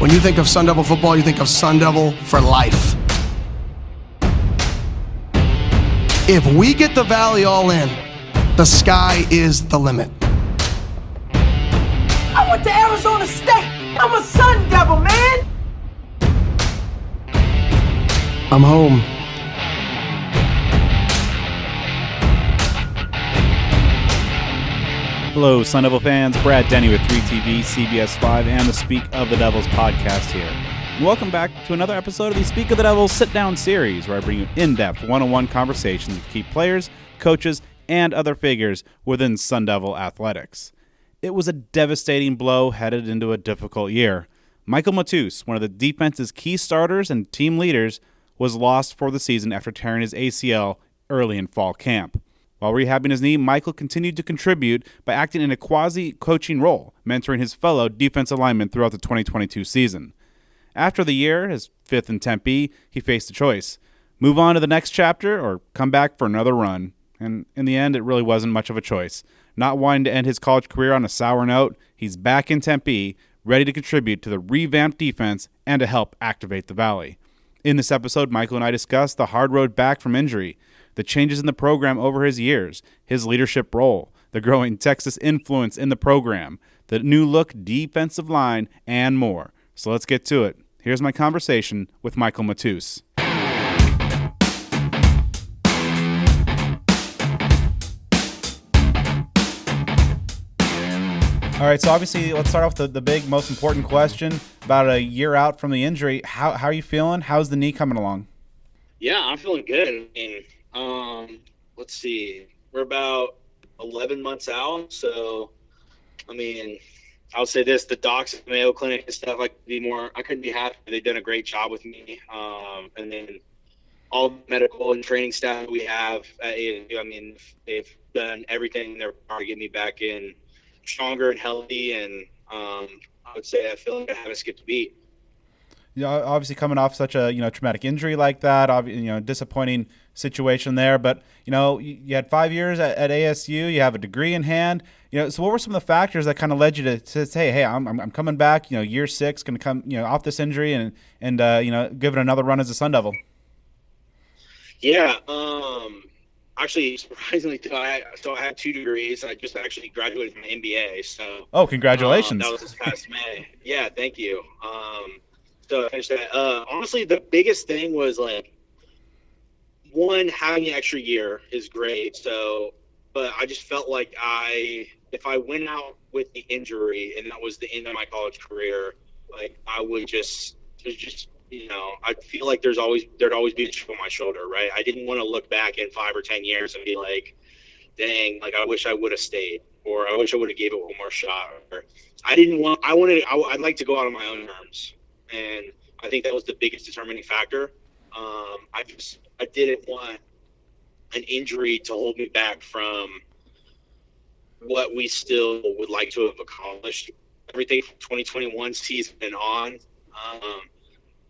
When you think of Sun Devil football, you think of Sun Devil for life. If we get the Valley all in, the sky is the limit. I went to Arizona State. I'm a Sun Devil, man. I'm home. Hello, Sun Devil fans. Brad Denny with 3TV, CBS 5, and the Speak of the Devils podcast here. And welcome back to another episode of the Speak of the Devils Sit-Down series, where I bring you in-depth, one-on-one conversations with key players, coaches, and other figures within Sun Devil athletics. It was a devastating blow headed into a difficult year. Michael Matus, one of the defense's key starters and team leaders, was lost for the season after tearing his ACL early in fall camp. While rehabbing his knee, Michael continued to contribute by acting in a quasi-coaching role, mentoring his fellow defensive linemen throughout the 2022 season. After the year, his fifth in Tempe, he faced a choice: move on to the next chapter or come back for another run. And in the end, it really wasn't much of a choice. Not wanting to end his college career on a sour note, he's back in Tempe, ready to contribute to the revamped defense and to help activate the Valley. In this episode, Michael and I discuss the hard road back from injury, the changes in the program over his years, his leadership role, the growing Texas influence in the program, the new look defensive line, and more. So let's get to it. Here's my conversation with Michael Matus. All right, so obviously let's start off with the big, most important question. About a year out from the injury, how are you feeling? How's the knee coming along? Yeah, I'm feeling good. I mean, let's see. We're about 11 months out. So, I mean, I'll say this, the docs at the Mayo Clinic and stuff, I couldn't be happy. They've done a great job with me. And then all the medical and training staff we have at ASU, I mean, they've done everything in their power to get me back in stronger and healthy. And I would say I feel like I haven't skipped a beat. You know, obviously coming off such a traumatic injury like that, disappointing situation there. But you had 5 years at ASU. You have a degree in hand. So what were some of the factors that kind of led you to say, hey, I'm coming back. Year 6, going to come off this injury and give it another run as a Sun Devil. Yeah. Actually, surprisingly, I had 2 degrees. I just actually graduated from MBA. So. Oh, congratulations! That was this past May. Yeah, thank you. So I finished that. Honestly, the biggest thing was one, having an extra year is great. So, but I just felt like if I went out with the injury and that was the end of my college career, I would I feel like there'd always be a chip on my shoulder, right? I didn't want to look back in 5 or 10 years and be like, dang, I wish I would have stayed, or I wish I would have gave it one more shot. Or I'd like to go out on my own terms. And I think that was the biggest determining factor. I didn't want an injury to hold me back from what we still would like to have accomplished. Everything from 2021 season and on.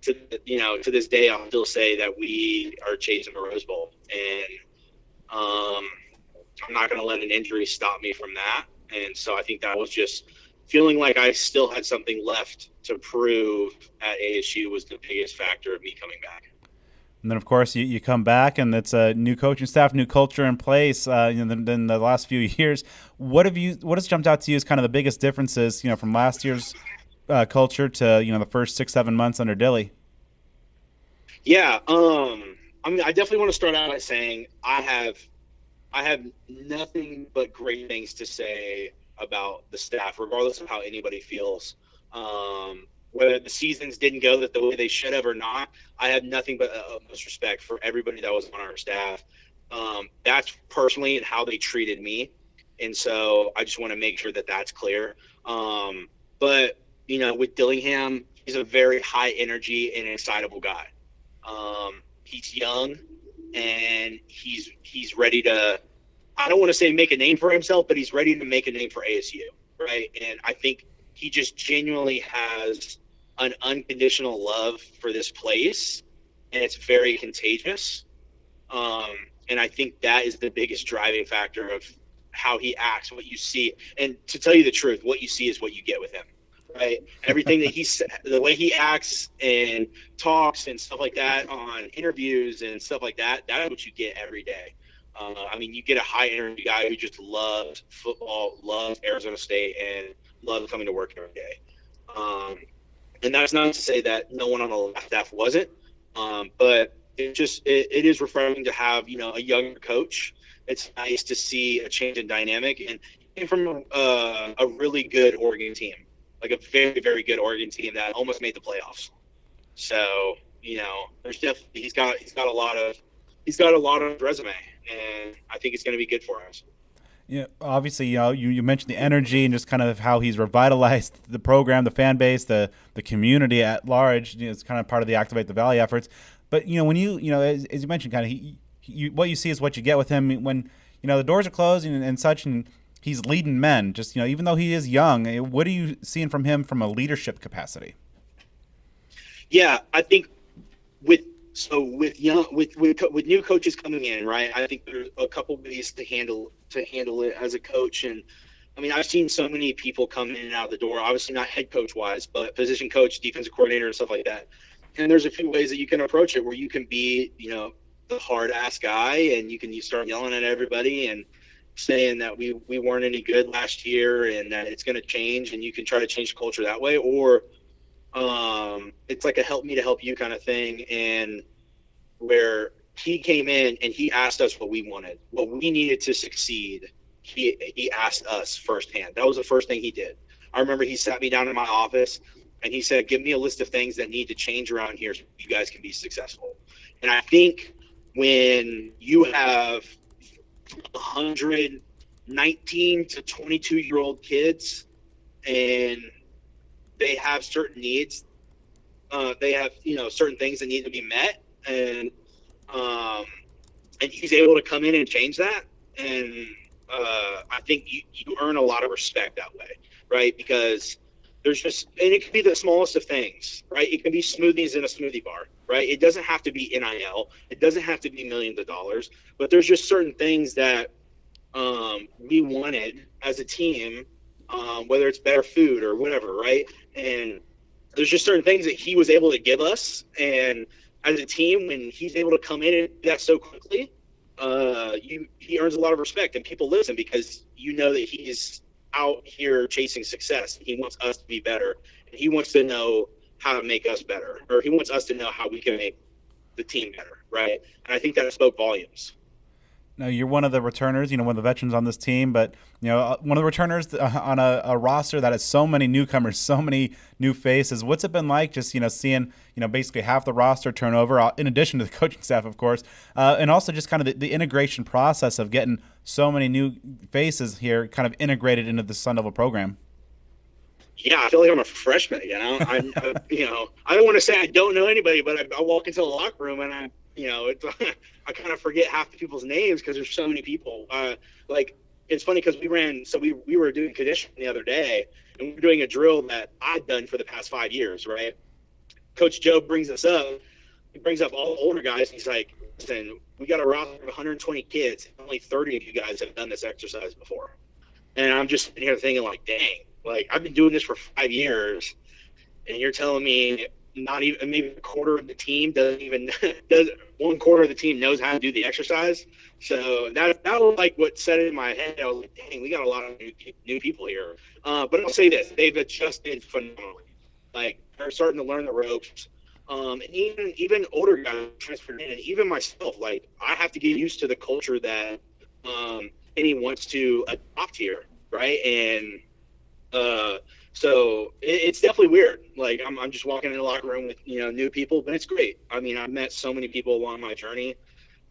To this day, I'll still say that we are chasing the Rose Bowl, and I'm not going to let an injury stop me from that. And so I think that was just feeling like I still had something left to prove at ASU was the biggest factor of me coming back. And then, of course, you come back, and it's a new coaching staff, new culture in place. In the last few years, what has jumped out to you as kind of the biggest differences, from last year's culture to the first 6-7 months under Dilly? Yeah, I definitely want to start out by saying I have nothing but great things to say about the staff, regardless of how anybody feels. Whether the seasons didn't go the way they should have or not, I have nothing but utmost respect for everybody that was on our staff. That's personally and how they treated me. And so I just want to make sure that that's clear. But, with Dillingham, he's a very high energy and excitable guy. He's young, and he's ready to, I don't want to say make a name for himself, but he's ready to make a name for ASU, right? And I think he just genuinely has an unconditional love for this place, and it's very contagious. And I think that is the biggest driving factor of how he acts, what you see. And to tell you the truth, what you see is what you get with him, right? Everything that the way he acts and talks and stuff like that on interviews and stuff like that, that is what you get every day. I mean, you get a high energy guy who just loves football, loves Arizona State, and loves coming to work every day. And that's not to say that no one on the staff wasn't, but it is refreshing to have, a younger coach. It's nice to see a change in dynamic, and came from a really good Oregon team, like a very, very good Oregon team that almost made the playoffs. So, there's definitely he's got a lot of resume, and I think it's going to be good for us. Yeah, obviously, you mentioned the energy and just kind of how he's revitalized the program, the fan base, the community at large. It's kind of part of the Activate the Valley efforts. But when as you mentioned, kind of what you see is what you get with him when the doors are closed and such, and he's leading men. Just even though he is young, what are you seeing from him from a leadership capacity? Yeah, I think with new coaches coming in, right? I think there's a couple ways to handle it as a coach. And I mean, I've seen so many people come in and out of the door, obviously not head coach wise, but position coach, defensive coordinator, and stuff like that. And there's a few ways that you can approach it where you can be, the hard ass guy, and you start yelling at everybody and saying that we weren't any good last year and that it's going to change, and you can try to change the culture that way. Or it's like a help me to help you kind of thing, and where he came in and he asked us what we wanted, what we needed to succeed. He asked us firsthand. That was the first thing he did. I remember he sat me down in my office and he said, give me a list of things that need to change around here so you guys can be successful. And I think when you have 119 to 22-year-old kids and they have certain needs, they have, certain things that need to be met, and he's able to come in and change that. And I think you earn a lot of respect that way, right? Because there's and it can be the smallest of things, right? It can be smoothies in a smoothie bar, right? It doesn't have to be NIL. It doesn't have to be millions of dollars, but there's just certain things that we wanted as a team, whether it's better food or whatever, right? And there's just certain things that he was able to give us. And as a team, when he's able to come in and do that so quickly, he earns a lot of respect, and people listen because that he's out here chasing success. He wants us to be better, and he wants to know how to make us better, or he wants us to know how we can make the team better, right? And I think that spoke volumes. Now, you're one of the returners, one of the veterans on this team, but one of the returners on a roster that has so many newcomers, so many new faces. What's it been like just seeing basically half the roster turnover, in addition to the coaching staff, of course, and also just kind of the integration process of getting so many new faces here kind of integrated into the Sun Devil program? Yeah, I feel like I'm a freshman. I don't want to say I don't know anybody, but I walk into the locker room and I kind of forget half the people's names because there's so many people. It's funny because we were doing conditioning the other day, and we were doing a drill that I'd done for the past 5 years, right? Coach Joe brings us up. He brings up all the older guys. He's like, listen, we got a roster of 120 kids. Only 30 of you guys have done this exercise before. And I'm just sitting here thinking like, dang, I've been doing this for 5 years, and you're telling me not even maybe a quarter of the team does 1/4 of the team knows how to do the exercise. So that was like what set it in my head. I was like, dang, we got a lot of new people here. But I'll say this, they've adjusted phenomenally. They're starting to learn the ropes. And even older guys transferred in, and even myself, I have to get used to the culture that Penny wants to adopt here, right? And so it's definitely weird. I'm just walking in the locker room with new people, but it's great. I mean, I've met so many people along my journey.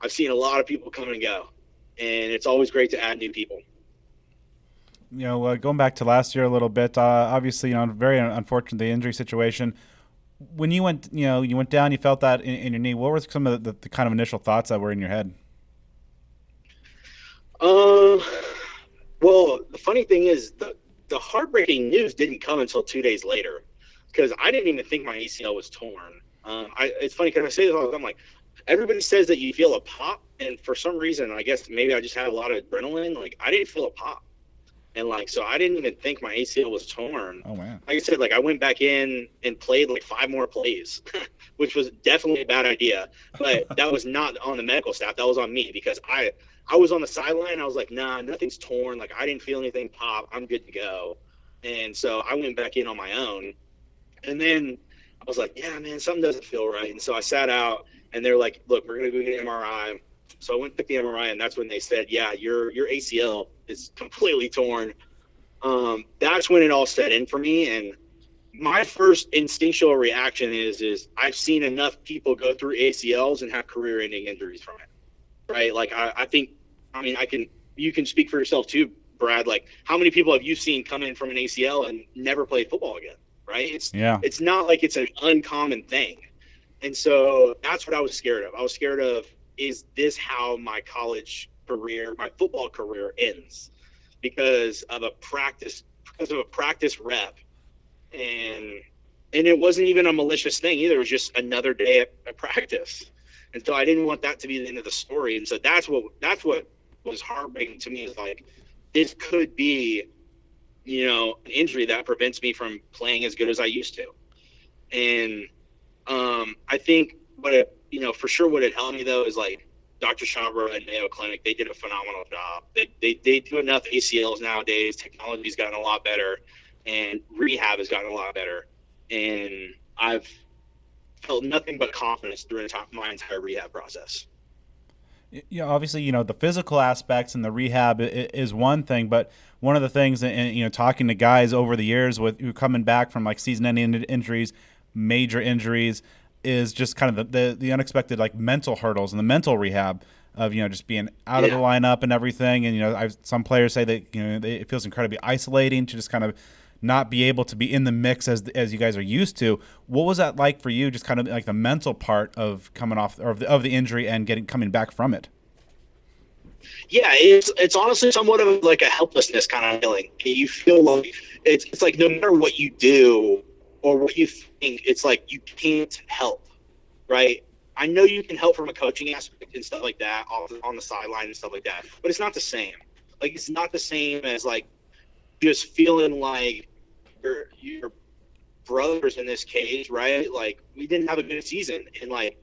I've seen a lot of people come and go, and it's always great to add new people. Going back to last year a little bit, obviously, very unfortunate the injury situation. When you went down, you felt that in your knee. What were some of the kind of initial thoughts that were in your head? Well, the funny thing is the heartbreaking news didn't come until 2 days later, because I didn't even think my ACL was torn. It's funny because I say this all the time, everybody says that you feel a pop, and for some reason, I guess maybe I just had a lot of adrenaline. I didn't feel a pop. And like, so I didn't even think my ACL was torn. Oh man. Like I said, like I went back in and played like 5 more plays, which was definitely a bad idea. But that was not on the medical staff. That was on me, because I was on the sideline. I was like, nah, nothing's torn. Like I didn't feel anything pop. I'm good to go. And so I went back in on my own. And then I was like, yeah, man, something doesn't feel right. And so I sat out, and they're like, look, we're going to go get an MRI. So I went to the MRI, and that's when they said, yeah, your ACL is completely torn. That's when it all set in for me. And my first instinctual reaction is I've seen enough people go through ACLs and have career-ending injuries from it, right? Like I think, I mean, you can speak for yourself too, Brad. Like, how many people have you seen come in from an ACL and never play football again, right? It's not like it's an uncommon thing. And so that's what I was scared of. I was scared of, is this how my college career, my football career ends because of a practice rep? And it wasn't even a malicious thing either. It was just another day at practice. And so I didn't want that to be the end of the story. And so that's what was heartbreaking to me, is like, this could be, an injury that prevents me from playing as good as I used to. And I think for sure what it helped me though is like Dr. Schauber at Mayo Clinic. They did a phenomenal job. They do enough ACLs nowadays. Technology's gotten a lot better, and rehab has gotten a lot better. And I've felt nothing but confidence through my entire rehab process. Yeah, obviously, the physical aspects and the rehab is one thing, but one of the things, and talking to guys over the years who coming back from like season-ending injuries, major injuries, is just kind of the unexpected like mental hurdles and the mental rehab of just being out of the lineup and everything. And some players say that it feels incredibly isolating to just kind of not be able to be in the mix as you guys are used to. What was that like for you? Just kind of like the mental part of coming off of the injury and coming back from it. Yeah, it's honestly somewhat of like a helplessness kind of feeling. You feel like it's like no matter what you do or what you think, it's like you can't help, right? I know you can help from a coaching aspect and stuff like that on the sideline and stuff like that, but it's not the same. Like, it's not the same as like just feeling like your brothers in this case, right? Like, we didn't have a good season, and like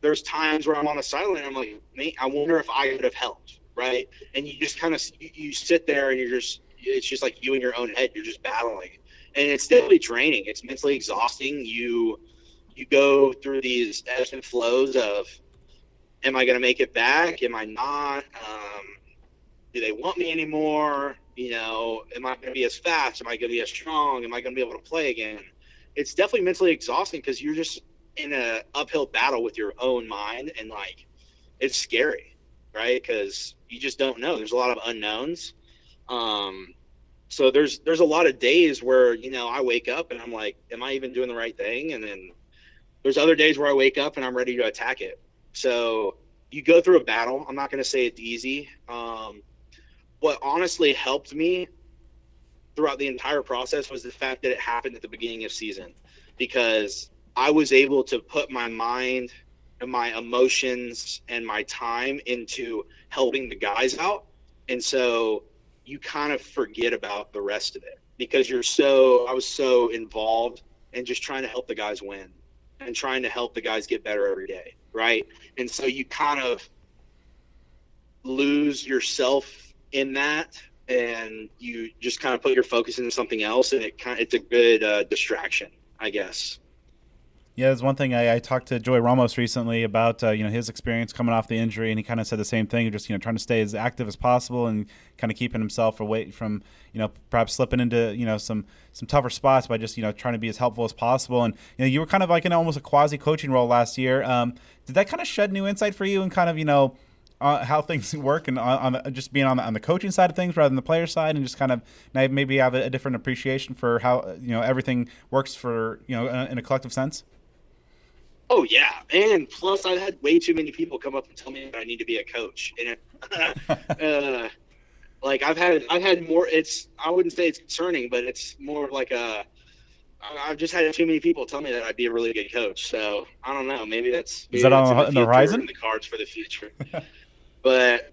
there's times where I'm on the sideline and I'm like, mate, I wonder if I could have helped, right? And you just kind of you sit there and it's just like you in your own head, you're just battling. And it's definitely draining. It's mentally exhausting. You go through these ebbs and flows of, am I going to make it back? Am I not? Do they want me anymore? Am I going to be as fast? Am I going to be as strong? Am I going to be able to play again? It's definitely mentally exhausting because you're just in an uphill battle with your own mind, and like, it's scary, right? Because you just don't know. There's a lot of unknowns. So there's a lot of days where, I wake up and I'm like, am I even doing the right thing? And then there's other days where I wake up and I'm ready to attack it. So you go through a battle. I'm not going to say it's easy. What honestly helped me throughout the entire process was the fact that it happened at the beginning of season, because I was able to put my mind and my emotions and my time into helping the guys out. And so you kind of forget about the rest of it because I was so involved in just trying to help the guys win and trying to help the guys get better every day, right? And so you kind of lose yourself in that, and you just kind of put your focus into something else, and it's a good distraction, I guess. Yeah, there's one thing I talked to Joey Ramos recently about his experience coming off the injury, and he kind of said the same thing, just trying to stay as active as possible and kind of keeping himself away from perhaps slipping into some tougher spots by just trying to be as helpful as possible. And you were kind of like in almost a quasi-coaching role last year. Did that kind of shed new insight for you and kind of how things work and on just being on the coaching side of things rather than the player side, and just kind of maybe have a different appreciation for how everything works for in a collective sense? Oh yeah, and plus I've had way too many people come up and tell me that I need to be a coach, and like I've had more. I wouldn't say it's concerning, but it's more of like I've just had too many people tell me that I'd be a really good coach. So I don't know. Maybe that's on the horizon? In the cards for the future. But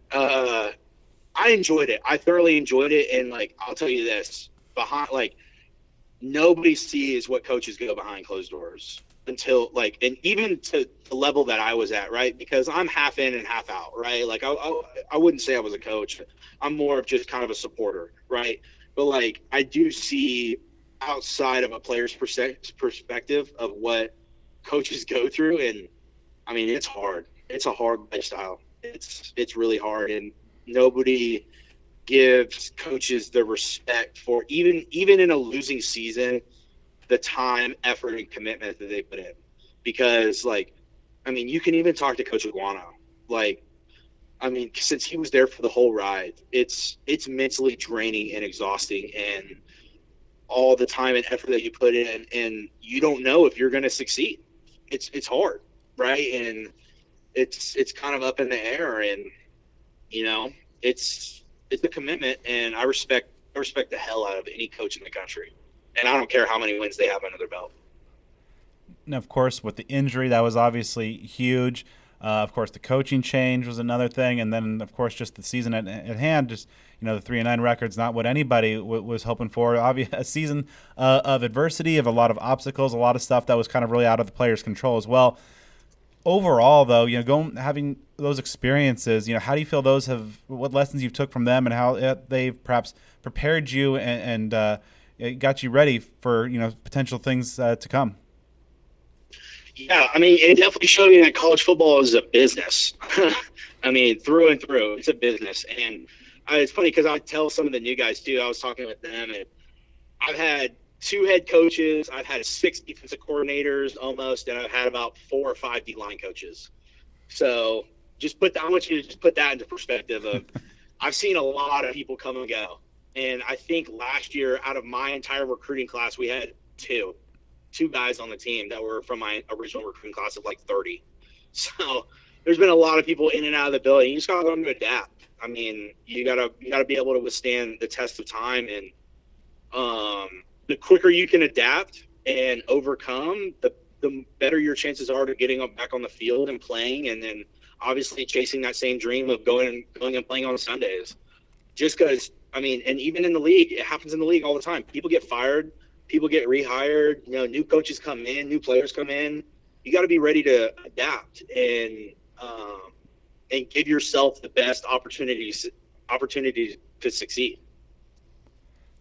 I enjoyed it. I thoroughly enjoyed it. And like, I'll tell you this, nobody sees what coaches go behind closed doors until like, and even to the level that I was at, right? Because I'm half in and half out, right? Like I wouldn't say I was a coach. I'm more of just kind of a supporter, right? But like, I do see outside of a player's perspective of what coaches go through. And I mean, it's hard. It's a hard lifestyle. It's really hard. And nobody gives coaches the respect for even in a losing season, the time, effort, and commitment that they put in. Because like, I mean, you can even talk to Coach Iguana. Like, I mean, since he was there for the whole ride, it's mentally draining and exhausting, and all the time and effort that you put in, and you don't know if you're going to succeed. It's hard, right? And it's kind of up in the air, and you know, it's a commitment, and I respect the hell out of any coach in the country, and I don't care how many wins they have under their belt. And of course, with the injury, that was obviously huge. Of course, the coaching change was another thing, and then of course, just the season at hand. Just the 3-9 record's not what anybody was hoping for. Obviously, a season of adversity, of a lot of obstacles, a lot of stuff that was kind of really out of the players' control as well. Overall, though, having those experiences, how do you feel those what lessons you've took from them, and how they've perhaps prepared you and got you ready for potential things to come? Yeah, I mean, it definitely showed me that college football is a business. I mean, through and through, it's a business. And it's funny because I tell some of the new guys too. I was talking with them, and I've had 2 head coaches, I've had 6 defensive coordinators almost, and I've had about 4 or 5 D-line coaches. So I want you to just put that into perspective of I've seen a lot of people come and go. And I think last year, out of my entire recruiting class, we had two guys on the team that were from my original recruiting class of like 30. So there's been a lot of people in and out of the building. You just got to learn to adapt. I mean, you gotta be able to withstand the test of time, and the quicker you can adapt and overcome, the better your chances are to getting back on the field and playing, and then obviously chasing that same dream of going and playing on Sundays. Just because, I mean, and even in the league, it happens in the league all the time. People get fired, people get rehired, new coaches come in, new players come in. You got to be ready to adapt and give yourself the best opportunity to succeed.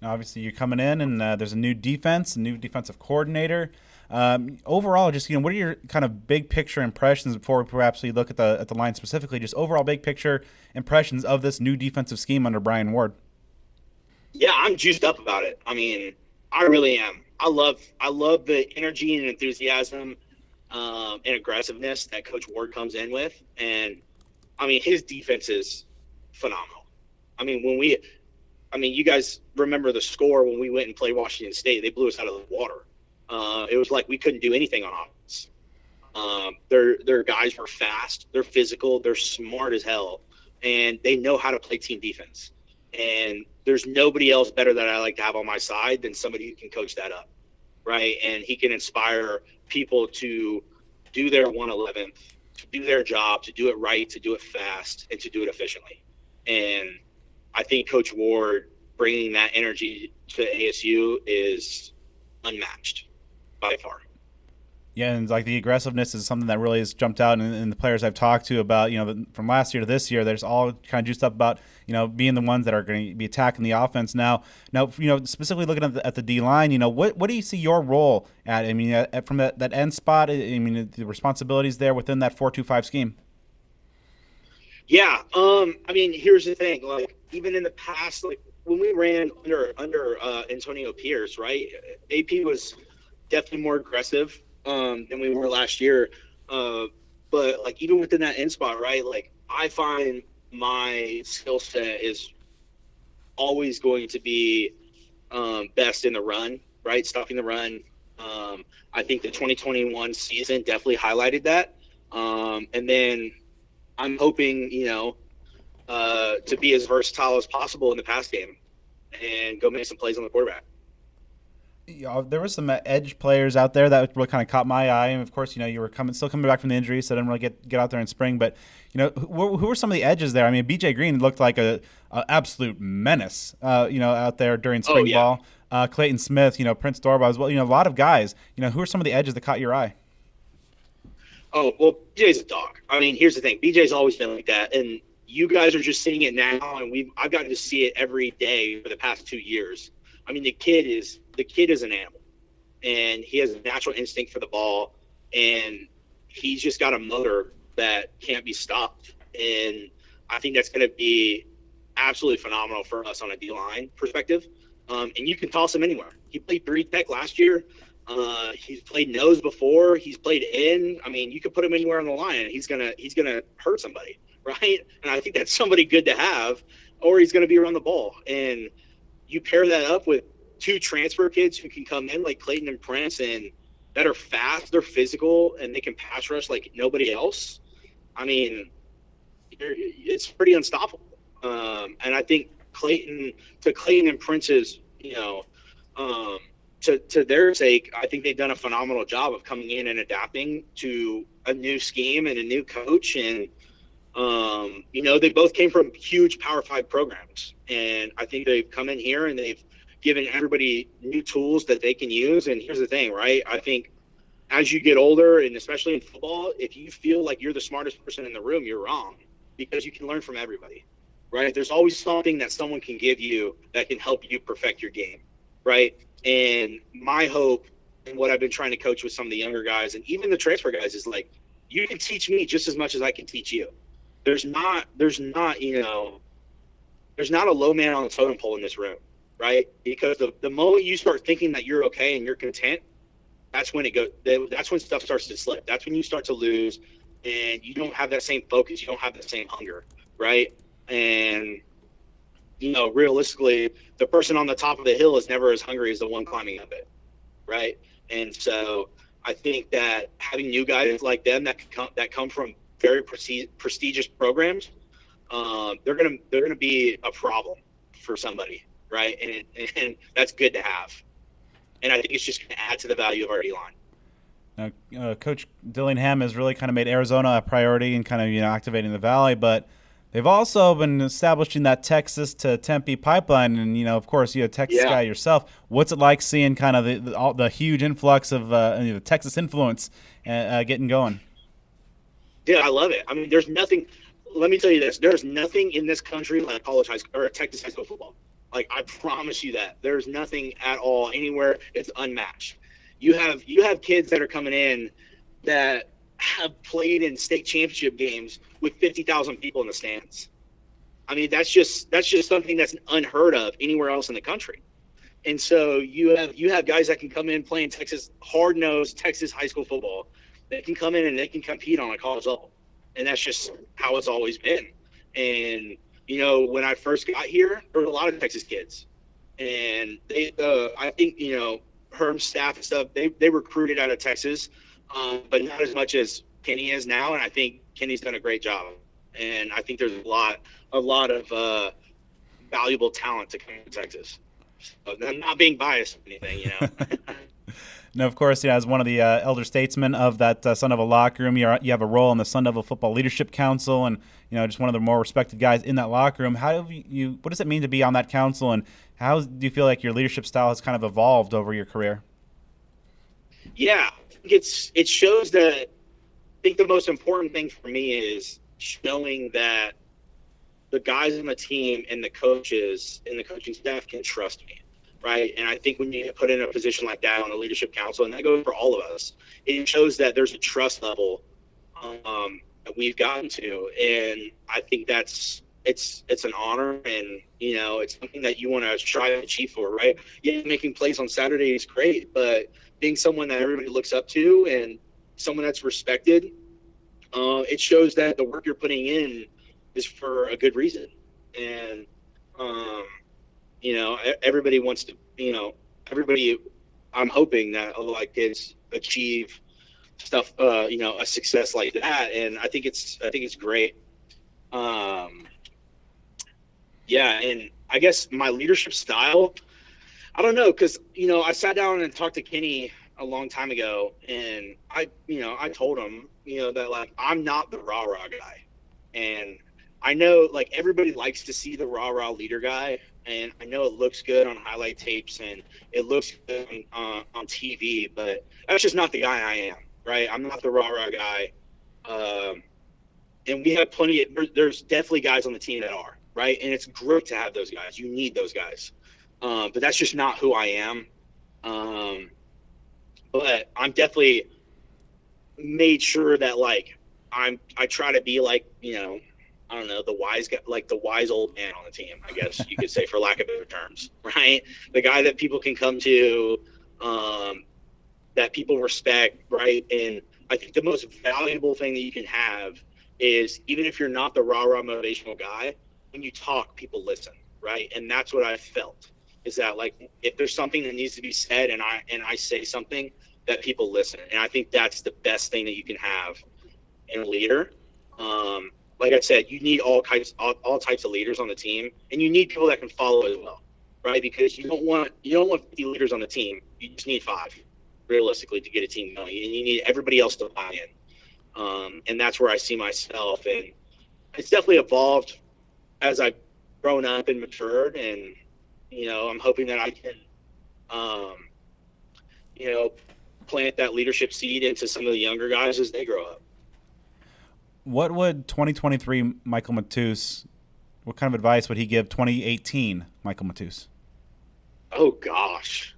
Now, obviously, you're coming in, and there's a new defensive coordinator. Overall, just what are your kind of big picture impressions before perhaps we look at the line specifically? Just overall big picture impressions of this new defensive scheme under Brian Ward. Yeah, I'm juiced up about it. I mean, I really am. I love the energy and enthusiasm and aggressiveness that Coach Ward comes in with, and I mean, his defense is phenomenal. I mean, you guys remember the score when we went and played Washington State. They blew us out of the water. It was like we couldn't do anything on offense. Their guys were fast, they're physical, they're smart as hell, and they know how to play team defense. And there's nobody else better that I like to have on my side than somebody who can coach that up, right? And he can inspire people to do their 1/11th, to do their job, to do it right, to do it fast, and to do it efficiently. And I think Coach Ward bringing that energy to ASU is unmatched by far. Yeah, and like the aggressiveness is something that really has jumped out in the players I've talked to about, from last year to this year, there's all kind of juiced up about, being the ones that are going to be attacking the offense now, specifically looking at the D-line, what do you see your role at? I mean, from that end spot, I mean, the responsibilities there within that 4-2-5 scheme. Yeah. I mean, here's the thing, like even in the past, like when we ran under Antonio Pierce, right? AP was definitely more aggressive than we were last year. But like even within that end spot, right? Like I find my skill set is always going to be best in the run, right? Stopping the run. I think the 2021 season definitely highlighted that. And then I'm hoping, to be as versatile as possible in the pass game and go make some plays on the quarterback. there were some edge players out there that really kind of caught my eye, and of course, you were still coming back from the injury, so I didn't really get out there in spring. But who were some of the edges there? I mean, BJ Green looked like a absolute menace, out there during spring ball. Clayton Smith, Prince Dorba as well. A lot of guys. Who are some of the edges that caught your eye? Oh, well, BJ's a dog. I mean, here's the thing: BJ's always been like that, and you guys are just seeing it now, and I've gotten to see it every day for the past 2 years. I mean, the kid is an animal, and he has a natural instinct for the ball, and he's just got a motor that can't be stopped. And I think that's going to be absolutely phenomenal for us on a D-line perspective. And you can toss him anywhere. He played 3-tech last year. He's played nose before. He's played in. I mean, you could put him anywhere on the line, and he's gonna hurt somebody, right? And I think that's somebody good to have, or he's going to be around the ball. And you pair that up with 2 transfer kids who can come in like Clayton and Prince, and that are fast, they're physical, and they can pass rush like nobody else. I mean, it's pretty unstoppable. And I think Clayton and Prince's, to their sake, I think they've done a phenomenal job of coming in and adapting to a new scheme and a new coach. And they both came from huge Power 5 programs, and I think they've come in here and they've given everybody new tools that they can use. And here's the thing, right? I think as you get older, and especially in football, if you feel like you're the smartest person in the room, you're wrong, because you can learn from everybody, right? There's always something that someone can give you that can help you perfect your game, right? And my hope, and what I've been trying to coach with some of the younger guys and even the transfer guys, is like, you can teach me just as much as I can teach you. There's not a low man on the totem pole in this room, right? Because the moment you start thinking that you're okay and you're content, that's when that's when stuff starts to slip. That's when you start to lose, and you don't have that same focus. You don't have that same hunger, right? And, realistically, the person on the top of the hill is never as hungry as the one climbing up it, right? And so I think that having new guys like them that come from very prestigious programs, they're gonna be a problem for somebody, right? And that's good to have. And I think it's just going to add to the value of our D-line. Now, Coach Dillingham has really kind of made Arizona a priority and kind of activating the Valley, but they've also been establishing that Texas to Tempe pipeline, and of course, you're a Texas guy yourself. What's it like seeing kind of the huge influx of the Texas influence getting going? Yeah, I love it. I mean, there's nothing. Let me tell you this: there's nothing in this country like college high school or Texas high school football. Like, I promise you that. There's nothing at all anywhere. It's unmatched. You have kids that are coming in that have played in state championship games with 50,000 people in the stands. I mean, that's just something that's unheard of anywhere else in the country. And so you have guys that can come in playing Texas, hard-nosed Texas high school football. They can come in and they can compete on a college level. And that's just how it's always been. And when I first got here, there were a lot of Texas kids, and they, I think, Herm's staff and stuff, they recruited out of Texas, but not as much as Kenny is now. And I think Kenny's done a great job. And I think there's a lot of valuable talent to come to Texas. So I'm not being biased or anything, Now, of course, as one of the elder statesmen of that Sun Devil locker room, you have a role in the Sun Devil Football Leadership Council, and just one of the more respected guys in that locker room. What does it mean to be on that council, and how do you feel like your leadership style has kind of evolved over your career? Yeah, it shows that. I think the most important thing for me is showing that the guys on the team and the coaches and the coaching staff can trust me. Right. And I think when you get put in a position like that on a leadership council, and that goes for all of us, it shows that there's a trust level that we've gotten to. And I think it's an honor, and, it's something that you want to strive and achieve for. Right. Yeah. Making plays on Saturday is great, but being someone that everybody looks up to and someone that's respected, it shows that the work you're putting in is for a good reason. And, everybody wants to, I'm hoping that a lot of kids achieve stuff, a success like that. And I think it's great. And I guess my leadership style, I don't know, because I sat down and talked to Kenny a long time ago, and I told him that like I'm not the rah rah guy, and I know like everybody likes to see the rah rah leader guy, and I know it looks good on highlight tapes and it looks good on TV, but that's just not the guy I am, right? I'm not the rah rah guy, and we have plenty. There's definitely guys on the team that are, right, and it's great to have those guys. You need those guys. But that's just not who I am. But I'm definitely made sure that like I try to be like, I don't know, the wise guy, like the wise old man on the team, I guess you could say, for lack of better terms, right? The guy that people can come to, that people respect, right? And I think the most valuable thing that you can have is, even if you're not the rah-rah motivational guy, when you talk, people listen, right? And that's what I felt. Is that like if there's something that needs to be said and I say something, that people listen, and I think that's the best thing that you can have in a leader. Like I said, you need all types of leaders on the team, and you need people that can follow as well, right? Because you don't want 50 leaders on the team. You just need 5, realistically, to get a team going, and you need everybody else to buy in. And that's where I see myself, and it's definitely evolved as I've grown up and matured, and I'm hoping that I can, plant that leadership seed into some of the younger guys as they grow up. What would 2023 Michael Matus, what kind of advice would he give 2018 Michael Matus? Oh, gosh.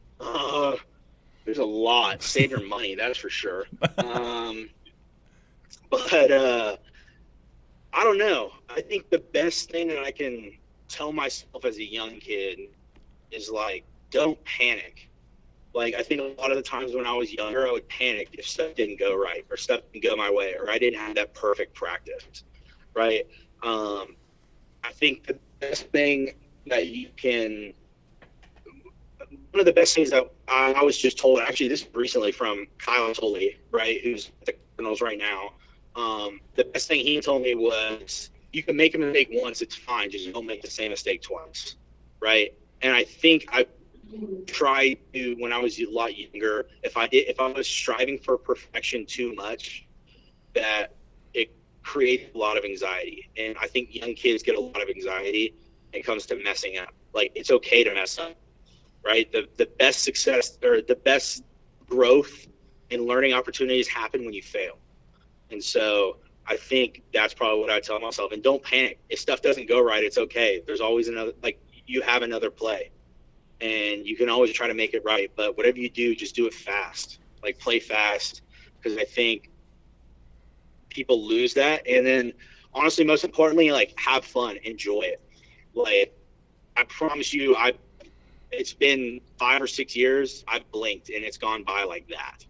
There's a lot. Save your money, that's for sure. But I don't know. I think the best thing that I can tell myself as a young kid is like, don't panic. Like, I think a lot of the times when I was younger, I would panic if stuff didn't go right or stuff didn't go my way or I didn't have that perfect practice, right? I think the best thing that you can – one of the best things that I was just told, actually this recently from Kyle Tully, right, who's at the Cardinals right now, the best thing he told me was, you can make a mistake once, it's fine, just don't make the same mistake twice, right? And I think I tried to, when I was a lot younger, if I was striving for perfection too much, that it created a lot of anxiety. And I think young kids get a lot of anxiety when it comes to messing up. Like, it's okay to mess up, right? The best success or the best growth and learning opportunities happen when you fail. And so I think that's probably what I tell myself. And don't panic. If stuff doesn't go right, it's okay. There's always another, like, you have another play. And you can always try to make it right. But whatever you do, just do it fast. Like, play fast. Because I think people lose that. And then, honestly, most importantly, like, have fun. Enjoy it. Like, I promise you, it's been 5 or 6 years. I've blinked, and it's gone by like that.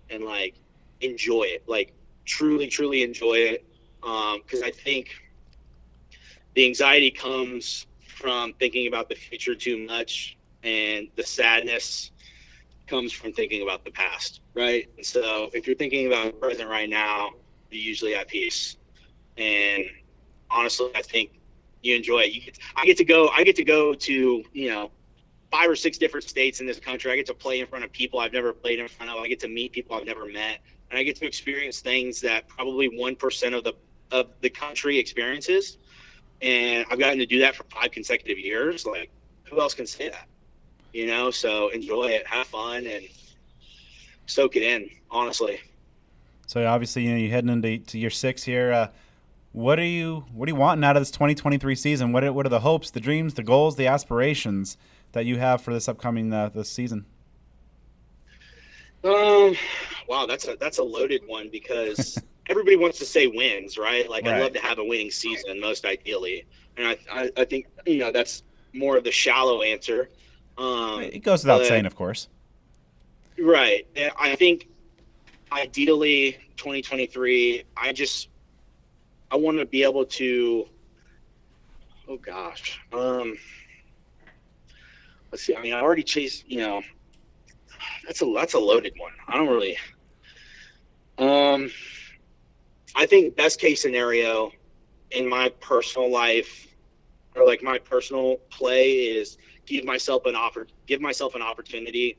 And, like, enjoy it. Like, truly, truly enjoy it. Because I think the anxiety comes from thinking about the future too much, and the sadness comes from thinking about the past, right? And so if you're thinking about the present right now, you're usually at peace. And honestly, I think you enjoy it. I get to go to 5 or 6 different states in this country. I get to play in front of people I've never played in front of. I get to meet people I've never met, and I get to experience things that probably 1% of the country experiences. And I've gotten to do that for 5 consecutive years. Like, who else can say that? So enjoy it, have fun, and soak it in, honestly. So obviously, you're heading into year 6 here. What are you wanting out of this 2023 season? What are the hopes, the dreams, the goals, the aspirations that you have for this upcoming this season? Wow, that's a loaded one, because everybody wants to say wins, right? Like, right. I'd love to have a winning season, most ideally. And I think, that's more of the shallow answer. It goes without saying, of course. Right. I think ideally 2023, I want to be able to, oh gosh. Let's see. I mean, I already chased, that's a loaded one. I don't really, I think best case scenario in my personal life, or like my personal play, is give myself an opportunity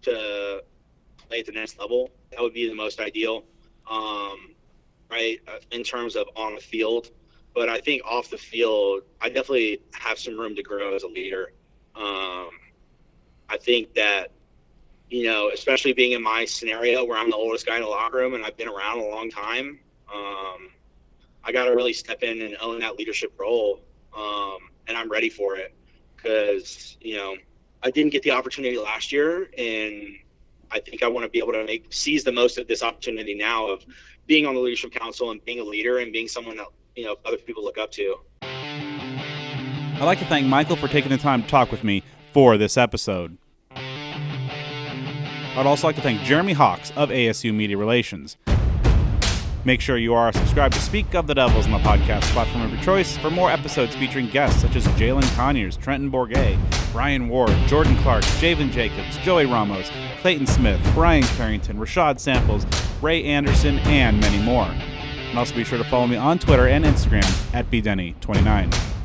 to play at the next level. That would be the most ideal, right? In terms of on the field, but I think off the field, I definitely have some room to grow as a leader. I think that, especially being in my scenario where I'm the oldest guy in the locker room and I've been around a long time, I got to really step in and own that leadership role. And I'm ready for it because, I didn't get the opportunity last year, and I think I want to be able to seize the most of this opportunity now of being on the leadership council and being a leader and being someone that, other people look up to. I'd like to thank Michael for taking the time to talk with me for this episode. I'd also like to thank Jeremy Hawks of ASU Media Relations. Make sure you are subscribed to Speak of the Devils on the podcast platform of your choice for more episodes featuring guests such as Jalen Conyers, Trenton Bourget, Brian Ward, Jordan Clark, Javen Jacobs, Joey Ramos, Clayton Smith, Brian Carrington, Rashad Samples, Ray Anderson, and many more. And also be sure to follow me on Twitter and Instagram at bdenny29.